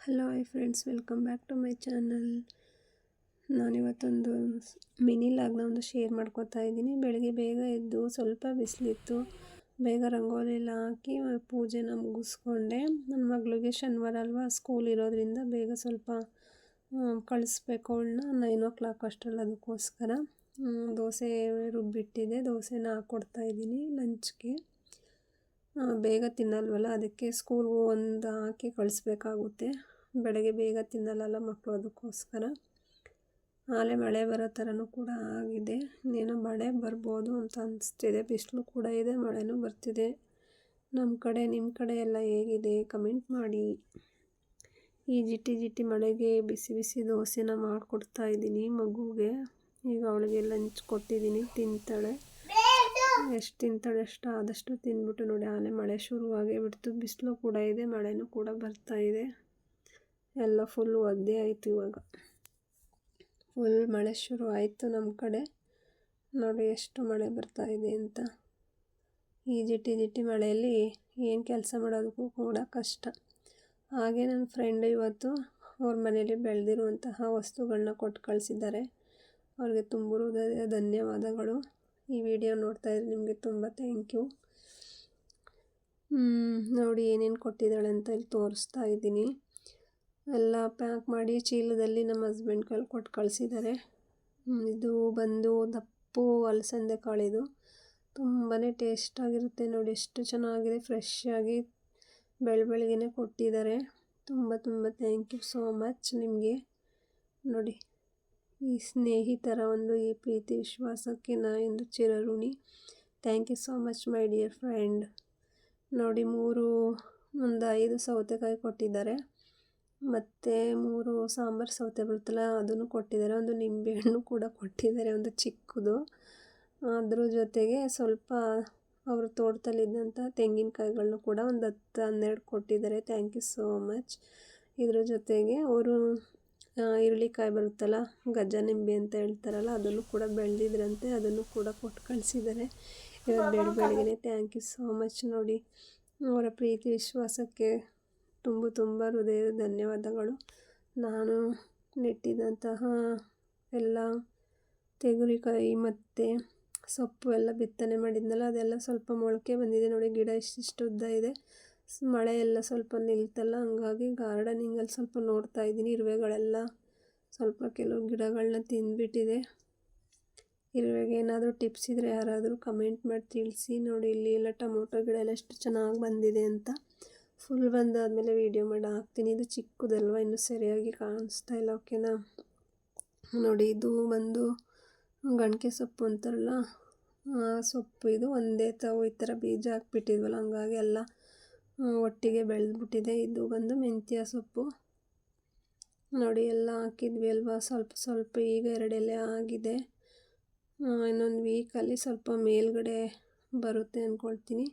Hello hi friends, welcome back to my channel. ನಾನಿವತ್ತೊಂದು mini ಲಾಗ್ನ share ಮಾಡ್ಕೋತಾ ಇದ್ದೀನಿ. ಬೆಳಗ್ಗೆ ಬೇಗ ಎದ್ದು ಸ್ವಲ್ಪ ಬಿಸಿಲಿತ್ತು, ಬೇಗ ರಂಗೋಲಿ ಎಲ್ಲ ಹಾಕಿ ಪೂಜೆನ ಮುಗಿಸ್ಕೊಂಡೆ. ನನ್ನ ಮಗಳಿಗೆ ಶನಿವಾರ ಅಲ್ವಾ, ಸ್ಕೂಲ್ ಇರೋದ್ರಿಂದ ಬೇಗ ಸ್ವಲ್ಪ ಕಳಿಸ್ಬೇಕು ಅವಳನ್ನ 9 o'clock ಅಷ್ಟರಲ್ಲಿ. ಅದಕ್ಕೋಸ್ಕರ ದೋಸೆ ರುಬ್ಬಿಟ್ಟಿದ್ದೆ, ದೋಸೆನ ಹಾಕ್ಕೊಡ್ತಾಯಿದ್ದೀನಿ ಲಂಚ್ಗೆ. ಬೇಗ ತಿನ್ನಲ್ವಲ್ಲ, ಅದಕ್ಕೆ ಸ್ಕೂಲ್ಗೂ ಒಂದು ಹಾಕಿ ಕಳಿಸ್ಬೇಕಾಗುತ್ತೆ. ಬೆಳಗ್ಗೆ ಬೇಗ ತಿನ್ನಲ್ಲ ಮಕ್ಕಳು, ಅದಕ್ಕೋಸ್ಕರ. ಆಲೆ ಮಳೆ ಬರೋ ಥರನೂ ಕೂಡ ಆಗಿದೆ. ಇನ್ನೇನೋ ಮಳೆ ಬರ್ಬೋದು ಅಂತ ಅನಿಸ್ತಿದೆ. ಬಿಸಿಲು ಕೂಡ ಇದೆ, ಮಳೆನೂ ಬರ್ತಿದೆ. ನಮ್ಮ ಕಡೆ ನಿಮ್ಮ ಕಡೆ ಎಲ್ಲ ಹೇಗಿದೆ ಕಮೆಂಟ್ ಮಾಡಿ. ಈ ಜಿಟಿ ಮಳೆಗೆ ಬಿಸಿ ಬಿಸಿ ದೋಸೆನ ಮಾಡಿಕೊಡ್ತಾಯಿದ್ದೀನಿ ಮಗುಗೆ. ಈಗ ಅವಳಿಗೆ ಲಂಚ್ ಕೊಟ್ಟಿದ್ದೀನಿ, ತಿಂತಾಳೆ. ಎಷ್ಟು ತಿಂತಾಳೆ ಅಷ್ಟು ಆದಷ್ಟು ತಿಂದ್ಬಿಟ್ಟು ನೋಡಿ. ಆಲೆ ಮಳೆ ಶುರುವಾಗೇ ಬಿಡ್ತು, ಬಿಸಿಲು ಕೂಡ ಇದೆ, ಮಳೆನೂ ಕೂಡ ಬರ್ತಾ ಇದೆ. ಎಲ್ಲ ಫುಲ್ ಒದ್ದೆ ಆಯಿತು. ಇವಾಗ ಫುಲ್ ಮಳೆ ಶುರು ಆಯಿತು ನಮ್ಮ ಕಡೆ. ನೋಡಿ ಎಷ್ಟು ಮಳೆ ಬರ್ತಾ ಇದೆ ಅಂತ. ಈ ಜಿಟಿ ಮಳೆಯಲ್ಲಿ ಏನು ಕೆಲಸ ಮಾಡೋದಕ್ಕೂ ಕೂಡ ಕಷ್ಟ. ಹಾಗೆ ನನ್ನ ಫ್ರೆಂಡ್ ಇವತ್ತು ಅವ್ರ ಮನೇಲಿ ಬೆಳೆದಿರುವಂತಹ ವಸ್ತುಗಳನ್ನ ಕೊಟ್ಟು ಕಳಿಸಿದ್ದಾರೆ. ಅವ್ರಿಗೆ ತುಂಬ ಹೃದಯದ ಧನ್ಯವಾದಗಳು. ಈ ವಿಡಿಯೋ ನೋಡ್ತಾ ಇದ್ರೆ ನಿಮಗೆ ತುಂಬ ಥ್ಯಾಂಕ್ ಯು. ನೋಡಿ ಏನೇನು ಕೊಟ್ಟಿದ್ದಾಳೆ ಅಂತ ಇಲ್ಲಿ ತೋರಿಸ್ತಾ ಇದ್ದೀನಿ. ಎಲ್ಲ ಪ್ಯಾಕ್ ಮಾಡಿ ಚೀಲದಲ್ಲಿ ನಮ್ಮ ಹಸ್ಬೆಂಡ್ ಕೈಲಿ ಕೊಟ್ಟು ಕಳಿಸಿದ್ದಾರೆ. ಇದು ಬಂದು ದಪ್ಪು ಅಲಸಂದೆ ಕಾಳಿದು, ತುಂಬಾ ಟೇಸ್ಟಾಗಿರುತ್ತೆ. ನೋಡಿ ಎಷ್ಟು ಚೆನ್ನಾಗಿದೆ, ಫ್ರೆಶ್ ಆಗಿ ಬೆಳಗ್ಗೆನೇ ಕೊಟ್ಟಿದ್ದಾರೆ. ತುಂಬ ಥ್ಯಾಂಕ್ ಯು ಸೋ ಮಚ್ ನಿಮಗೆ. ನೋಡಿ, ಈ ಸ್ನೇಹಿತರ ಈ ಪ್ರೀತಿ ವಿಶ್ವಾಸಕ್ಕೆ ಎಂದು ಚಿರಋಣಿ. Thank you so much my dear friend. ನೋಡಿ, ಒಂದು 5 ಸೌತೆಕಾಯಿ ಕೊಟ್ಟಿದ್ದಾರೆ, ಮತ್ತು 3 ಸಾಂಬಾರು ಸೌತೆ ಬರುತ್ತಲ್ಲ ಅದನ್ನು ಕೊಟ್ಟಿದ್ದಾರೆ. ಒಂದು ನಿಂಬೆಹಣ್ಣು ಕೂಡ ಕೊಟ್ಟಿದ್ದಾರೆ, ಒಂದು ಚಿಕ್ಕದು. ಅದ್ರ ಜೊತೆಗೆ ಸ್ವಲ್ಪ ಅವರು ತೋಟದಲ್ಲಿದ್ದಂಥ ತೆಂಗಿನಕಾಯಿಗಳನ್ನೂ ಕೂಡ ಒಂದು 10-12 ಕೊಟ್ಟಿದ್ದಾರೆ. Thank you so much. ಇದ್ರ ಜೊತೆಗೆ ಅವರು ಇರಳಿಕಾಯಿ ಬರುತ್ತಲ್ಲ, ಗಜ್ಜ ನಿಂಬೆ ಅಂತ ಹೇಳ್ತಾರಲ್ಲ, ಅದನ್ನು ಕೂಡ ಬೆಳೆದಿದ್ರಂತೆ, ಅದನ್ನು ಕೂಡ ಕೊಟ್ಟು ಕಳಿಸಿದ್ದಾರೆ. ಇವತ್ತು ಬೆಳಗ್ಗೆನೇ ಥ್ಯಾಂಕ್ ಯು ಸೋ ಮಚ್. ನೋಡಿ, ಅವರ ಪ್ರೀತಿ ವಿಶ್ವಾಸಕ್ಕೆ ತುಂಬ ಹೃದಯದ ಧನ್ಯವಾದಗಳು. ನಾನು ನೆಟ್ಟಿದಂತಹ ಎಲ್ಲ ತೆಂಗಿನಕಾಯಿ ಮತ್ತು ಸೊಪ್ಪು ಎಲ್ಲ ಬಿತ್ತನೆ ಮಾಡಿದ್ನಲ್ಲ, ಅದೆಲ್ಲ ಸ್ವಲ್ಪ ಮೊಳಕೆ ಬಂದಿದೆ. ನೋಡಿ, ಗಿಡ ಇಷ್ಟಿಷ್ಟು ಉದ್ದ ಇದೆ. ಮಳೆ ಎಲ್ಲ ಸ್ವಲ್ಪ ನಿಲ್ತಲ್ಲ, ಹಂಗಾಗಿ ಗಾರ್ಡನಿಂಗಲ್ಲಿ ಸ್ವಲ್ಪ ನೋಡ್ತಾ ಇದ್ದೀನಿ. ಇರುವೆಗಳೆಲ್ಲ ಸ್ವಲ್ಪ ಕೆಲವು ಗಿಡಗಳನ್ನ ತಿಂದ್ಬಿಟ್ಟಿದೆ. ಇರುವೆಗೆ ಏನಾದರೂ ಟಿಪ್ಸ್ ಇದ್ದರೆ ಯಾರಾದರೂ ಕಮೆಂಟ್ ಮಾಡಿ ತಿಳಿಸಿ. ನೋಡಿ, ಇಲ್ಲಿ ಎಲ್ಲ ಟೊಮೊಟೊ ಗಿಡ ಎಲ್ಲ ಎಷ್ಟು ಚೆನ್ನಾಗಿ ಬಂದಿದೆ ಅಂತ. ಫುಲ್ ಬಂದಾದಮೇಲೆ ವೀಡಿಯೋ ಮಾಡಿ ಹಾಕ್ತೀನಿ. ಇದು ಚಿಕ್ಕದಲ್ವ, ಇನ್ನೂ ಸರಿಯಾಗಿ ಕಾಣಿಸ್ತಾ ಇಲ್ಲ, ಓಕೆನಾ. ನೋಡಿ, ಇದು ಬಂದು ಗಣಕೆ ಸೊಪ್ಪು ಅಂತಾರಲ್ಲ, ಆ ಸೊಪ್ಪು. ಇದು ಒಂದೇ ಈ ಥರ ಬೀಜ ಹಾಕ್ಬಿಟ್ಟಿದ್ವಲ್ಲ, ಹಂಗಾಗಿ ಎಲ್ಲ ಒಟ್ಟಿಗೆ ಬೆಳೆದ್ಬಿಟ್ಟಿದೆ. ಇದು ಬಂದು ಮೆಂತ್ಯ ಸೊಪ್ಪು. ನೋಡಿ, ಎಲ್ಲ ಹಾಕಿದ್ವಿ ಅಲ್ವಾ, ಸ್ವಲ್ಪ ಈಗ 2 ಎಲೆ ಆಗಿದೆ. ಇನ್ನೊಂದು ವೀಕಲ್ಲಿ ಸ್ವಲ್ಪ ಮೇಲ್ಗಡೆ ಬರುತ್ತೆ ಅಂದ್ಕೊಳ್ತೀನಿ.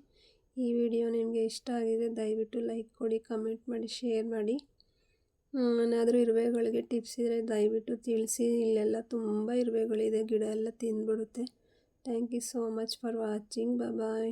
ಈ ವಿಡಿಯೋ ನಿಮಗೆ ಇಷ್ಟ ಆಗಿದೆ ದಯವಿಟ್ಟು ಲೈಕ್ ಕೊಡಿ, ಕಮೆಂಟ್ ಮಾಡಿ, ಶೇರ್ ಮಾಡಿ. ಏನಾದರೂ ಇರುವೆಗಳಿಗೆ ಟಿಪ್ಸ್ ಇದ್ದರೆ ದಯವಿಟ್ಟು ತಿಳಿಸಿ. ಇಲ್ಲೆಲ್ಲ ತುಂಬ ಇರುವೆಗಳಿದೆ, ಗಿಡ ಎಲ್ಲ ತಿಂದ್ಬಿಡುತ್ತೆ. Thank you so much for watching. Bye.